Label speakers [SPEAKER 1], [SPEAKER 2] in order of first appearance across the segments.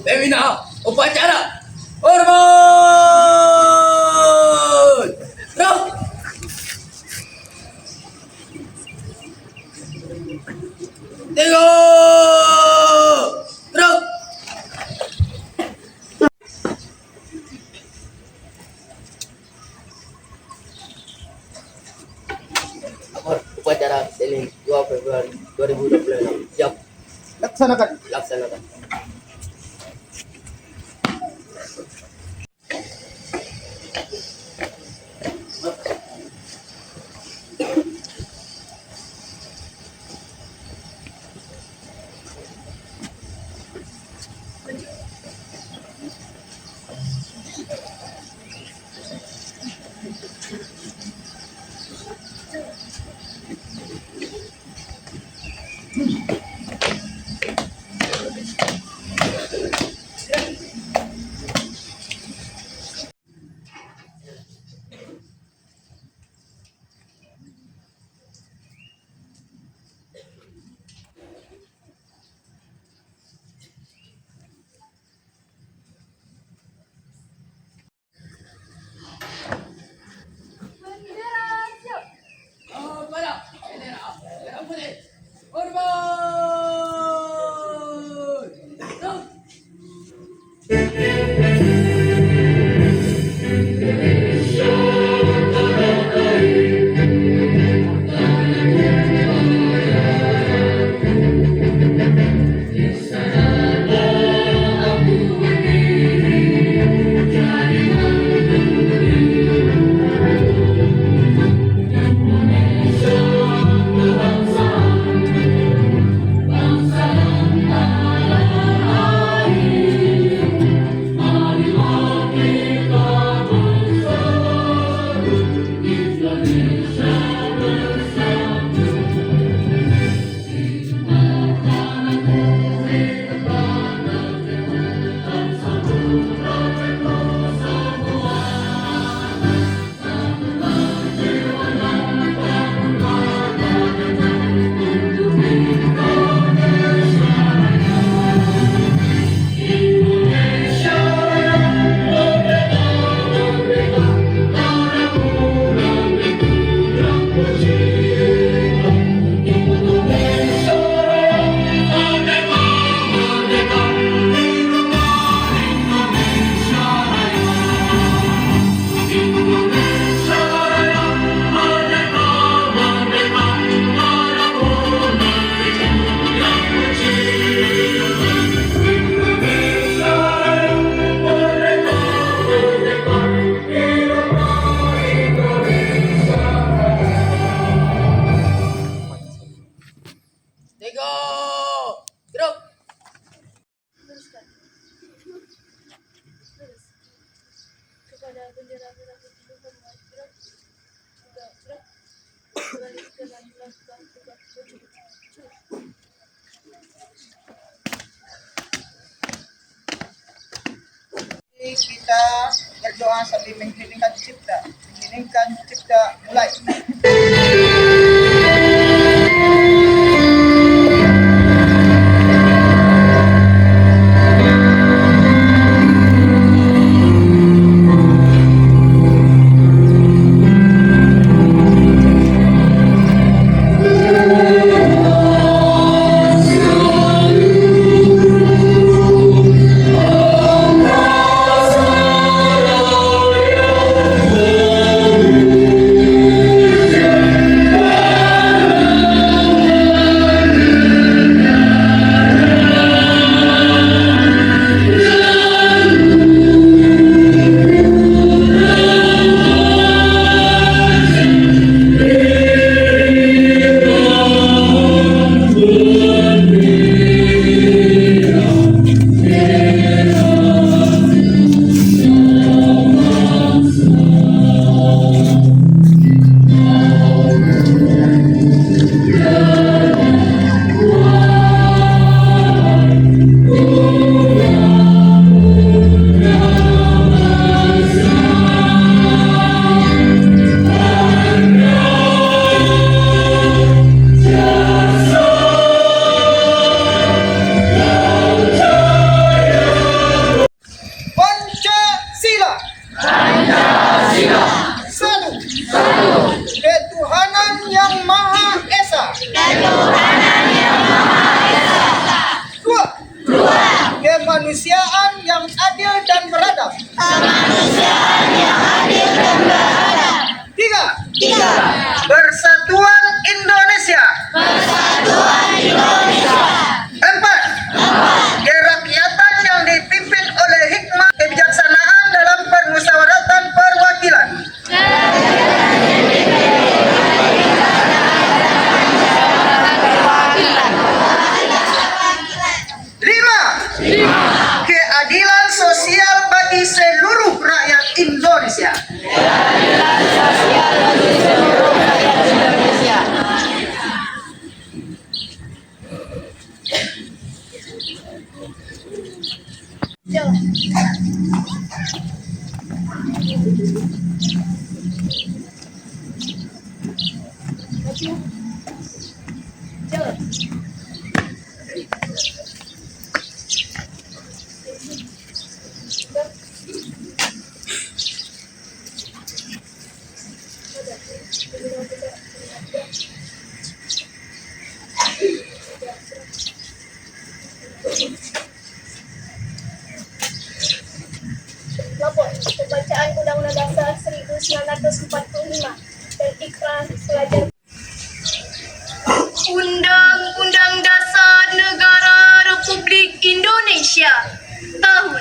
[SPEAKER 1] Dewi na upacara hormat. Terus. Tiga. Terus. Upacara Senin 2 Februari 2026. Siap.
[SPEAKER 2] Laksanakan.
[SPEAKER 1] Laksanakan.
[SPEAKER 3] Kepada bendera merah putih hormat gerak juga gerak kembali ke dalam melakukan tugas wajib.
[SPEAKER 2] Kita berdoa sambil mengheningkan cipta. Mengheningkan cipta mulai.
[SPEAKER 3] Jalan. Lapor, pembacaan Undang-Undang Dasar 1945 dan Ikrar Pelajar. Undang-Undang Dasar Negara Republik Indonesia tahun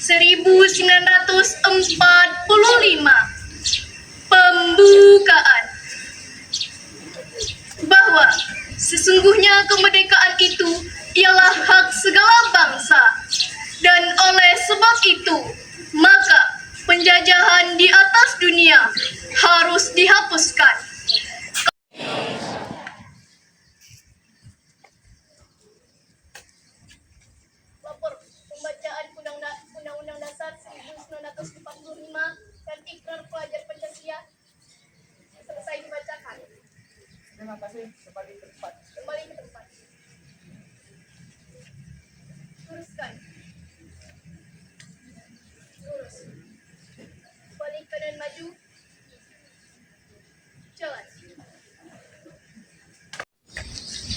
[SPEAKER 3] 1945. Pembukaan. Bahwa sesungguhnya kemerdekaan itu ialah hak segala bangsa, dan oleh sebab itu maka penjajahan di atas dunia harus dihapuskan. Lapor pembacaan Undang-Undang Dasar 1945 dan Ikrar Pelajar Pancasila selesai dibacakan.
[SPEAKER 2] Terima kasih, kembali ke tempat.
[SPEAKER 3] Kembali ke tempat. Luruskan. Lurus. Balik kanan maju. Jalan.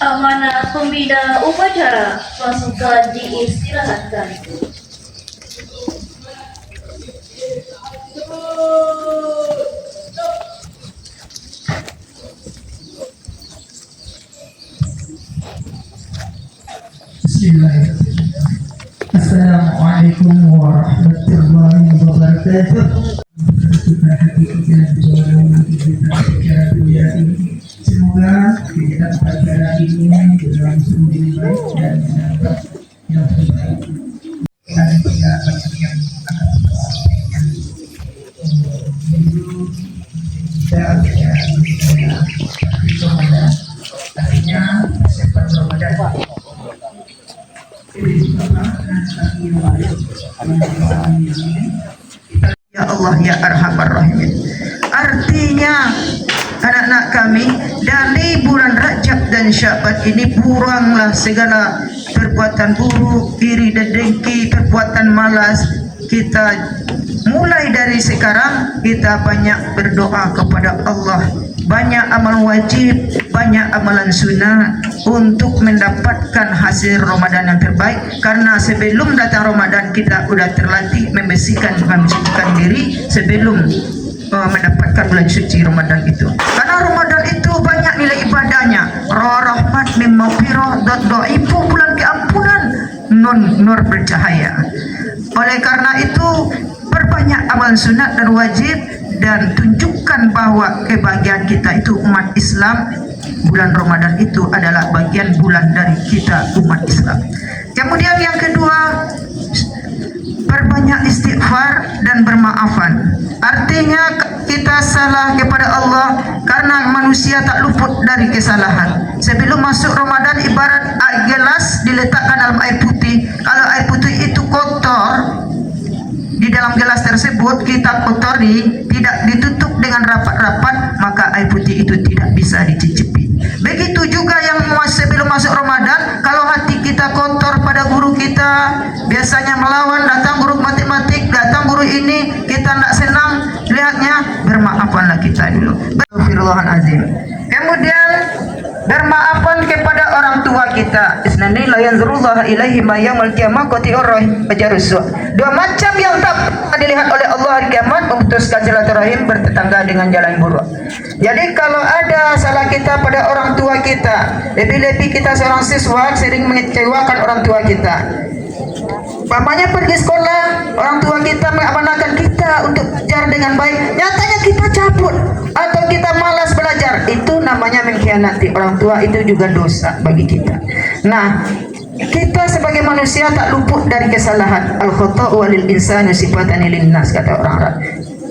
[SPEAKER 4] Amanah pembina upacara, pasukan diistirahatkan.
[SPEAKER 5] Bismillahirrahmanirrahim. Assalamualaikum warahmatullahi wabarakatuh. Semoga kegiatan acara ini berlangsung dengan baik dan mendapat yang terbaik. Dan tidak banyak yang akan tersampaikan. Dan Ramadan, artinya persiapan Ramadan. Ya Allah ya Arhamar Rahimin. Artinya anak-anak kami dari bulan Rajab dan Syaban ini kuranglah segala perbuatan buruk, iri dan dengki, perbuatan malas. Kita mulai dari sekarang kita banyak berdoa kepada Allah, banyak amal wajib, banyak amalan sunnah untuk mendapatkan hasil Ramadan yang terbaik. Karena sebelum datang Ramadan kita sudah terlatih membersihkan diri sebelum mendapatkan bulan suci Ramadan itu. Karena Ramadan itu banyak nilai ibadahnya. Rahmat min maghfirah itu bulan keampunan, nur bercahaya. Oleh karena itu perbanyak amal sunat dan wajib, dan tunjukkan bahwa kebahagiaan kita itu umat Islam. Bulan Ramadan itu adalah bagian bulan dari kita umat Islam. Kemudian yang kedua, perbanyak istighfar dan bermaafan. Artinya kita salah kepada Allah, karena manusia tak luput dari kesalahan. Sebelum masuk Ramadan ibarat air gelas diletakkan dalam air putih. Kalau air putih itu kotor, di dalam gelas tersebut kita kotori, tidak ditutup dengan rapat-rapat, maka air putih itu tidak bisa dicicipi. Begitu juga yang sebelum masuk Ramadan, kalau hati kita kotor pada guru kita, biasanya melawan, datang guru matematik, datang guru ini, kita tidak senang lihatnya, bermaafanlah kita dulu. Astagfirullahaladzim. Kemudian bermaafan kepada orang tua kita. Isnani la yanzurullah ilaihi ma yaumil qiyamah qati'ur rahim ajarus. Dua macam yang tak dilihat oleh Allah hari kiamat, memutuskan silaturahim, bertetangga dengan jalan buruk. Jadi kalau ada salah kita pada orang tua kita, lebih-lebih kita seorang siswa sering mengecewakan orang tua kita. Mamanya pergi sekolah, orang tua kita mengamanahkan kita untuk belajar dengan baik, nyatanya kita cabut atau kita malas belajar, itu namanya mengkhianati orang tua, itu juga dosa bagi kita. Nah, kita sebagai manusia tak luput dari kesalahan. Al-khata'u walil insani sifatani linnas, kata orang Arab.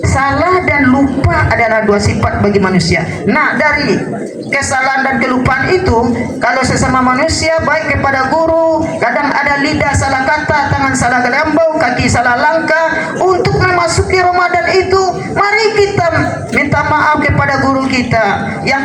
[SPEAKER 5] Salah dan lupa adalah dua sifat bagi manusia. Nah, dari kesalahan dan kelupaan itu, kalau sesama manusia, baik kepada guru, kadang ada lidah salah kata, tangan salah gelambau, kaki salah langkah. Untuk memasuki Ramadan itu, mari kita minta maaf kepada kepada guru kita. Yang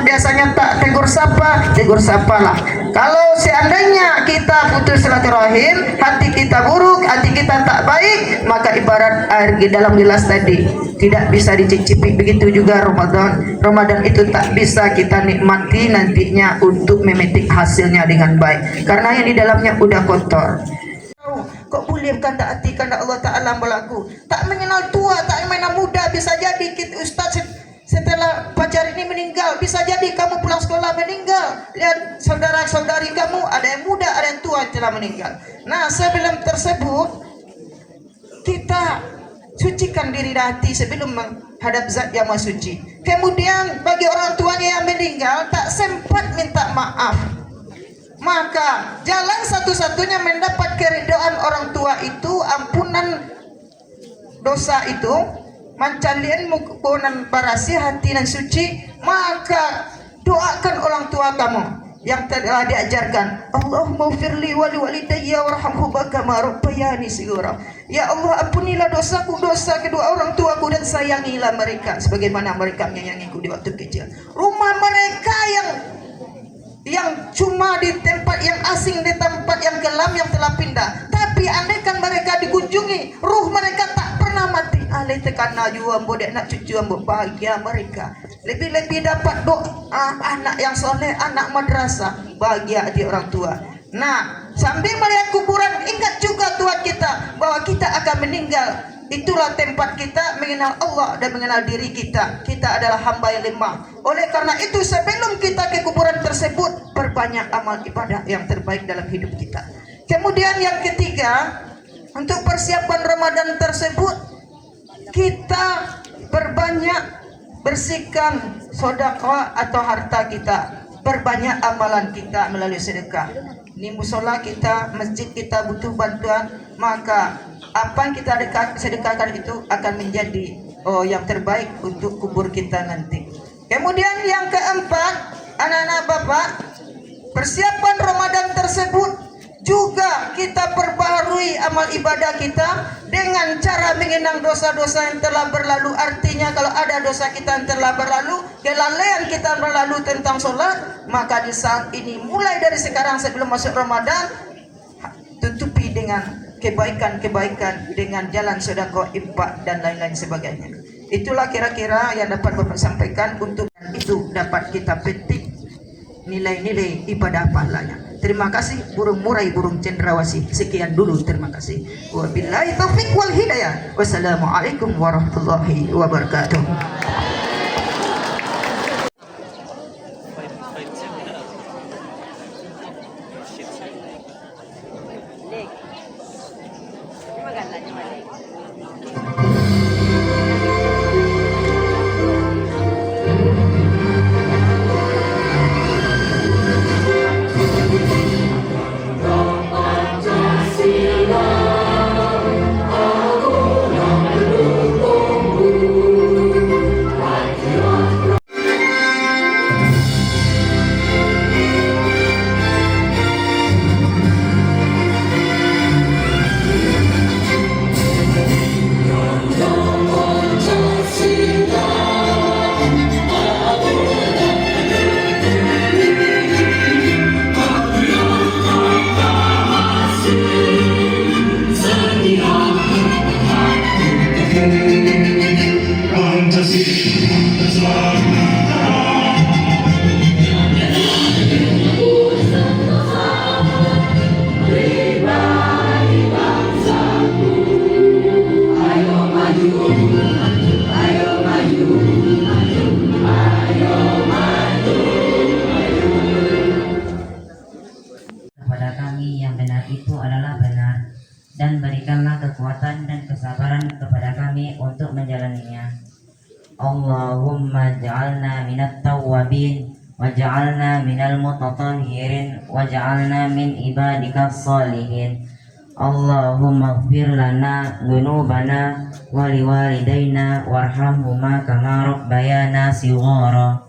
[SPEAKER 5] biasanya tak tegur sapalah. Kalau seandainya kita putus silaturahim, hati kita buruk, hati kita tak baik, maka ibarat air di dalam gelas tadi, tidak bisa dicicipi. Begitu juga Ramadan itu tak bisa kita nikmati nantinya untuk memetik hasilnya dengan baik, karena yang di dalamnya udah kotor. Kok boleh kanda hati kanda Allah Ta'ala berlaku? Tak mengenal tua, tak mengenal muda. Bisa jadi kita Ustaz setelah pacar ini meninggal, bisa jadi kamu pulang sekolah meninggal. Lihat saudara-saudari kamu, ada yang muda, ada yang tua yang telah meninggal. Nah, sebelum tersebut kita sucikan diri hati sebelum menghadap zat yang maha suci. Kemudian bagi orang tuanya yang meninggal tak sempat minta maaf, maka jalan satu-satunya mendapat keridhaan orang tua itu ampunan dosa itu, mancalian mukunan barasi hati dan suci. Maka doakan orang tua kamu yang telah diajarkan, Allahumma firli wali walidayya warhamhuma kama rabbayani shighara. Ya Allah, ampunilah dosaku, dosa kedua orang tuaku, dan sayangilah mereka sebagaimana mereka menyayangiku di waktu kecil. Rumah mereka yang cuma di tempat yang asing, di tempat yang kelam yang telah pindah, tapi andaikan mereka dikunjungi, ruh mereka tak pernah mati. Alai tekan naju ambo dek nak cucu ambo, bahagia mereka. Lebih-lebih dapat doa anak yang soleh, anak madrasah, bahagia di orang tua. Nah, sambil melihat kuburan, ingat juga Tuhan kita bahwa kita akan meninggal. Itulah tempat kita mengenal Allah dan mengenal diri kita. Kita adalah hamba yang lemah. Oleh karena itu, sebelum kita ke kuburan tersebut, perbanyak amal ibadah yang terbaik dalam hidup kita. Kemudian yang ketiga, untuk persiapan Ramadan tersebut, kita perbanyak bersihkan sedekah atau harta kita. Perbanyak amalan kita melalui sedekah. Ini musola kita, masjid kita butuh bantuan, maka apa yang kita sedekahkan itu akan menjadi yang terbaik untuk kubur kita nanti. Kemudian yang keempat, anak-anak bapak, persiapan Ramadan tersebut juga kita perbaharui amal ibadah kita dengan cara mengenang dosa-dosa yang telah berlalu. Artinya kalau ada dosa kita yang telah berlalu, kelalaian kita berlalu tentang sholat, maka di saat ini mulai dari sekarang sebelum masuk Ramadan, tutupi dengan kebaikan-kebaikan dengan jalan sedekah, infak dan lain-lain sebagainya. Itulah kira-kira yang dapat Bapak sampaikan. Untuk itu dapat kita petik nilai-nilai ibadah pahalanya. Terima kasih burung murai, burung cendrawasih. Sekian dulu, terima kasih. Wabillahi taufik wal hidayah. Wassalamualaikum warahmatullahi wabarakatuh.
[SPEAKER 6] dan berikanlah kekuatan dan kesabaran kepada kami untuk menjalaninya. Allahumma ja'alna minat tawwabin waj'alna minal mutatahhirin waj'alna min ibadikas salihin. Allahumma ighfir lana dhunubana wa liwalidayna warhamhuma kama rabbayana shighara.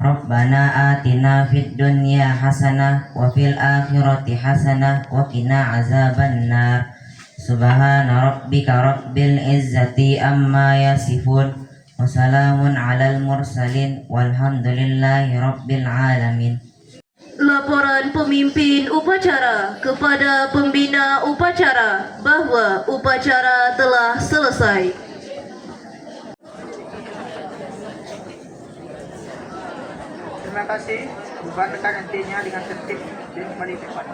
[SPEAKER 6] Rabbana atina fid dunya hasanah wa fil akhirati hasanah wa qina azabannar. Subhana rabbika rabbil izzati amma yasifun Wassalamun alal mursalin walhamdulillahi rabbil alamin.
[SPEAKER 4] Laporan pemimpin upacara kepada pembina upacara bahwa upacara telah selesai.
[SPEAKER 2] Terima kasih. Bubarkan nantinya dengan tertib dan kembali tempat.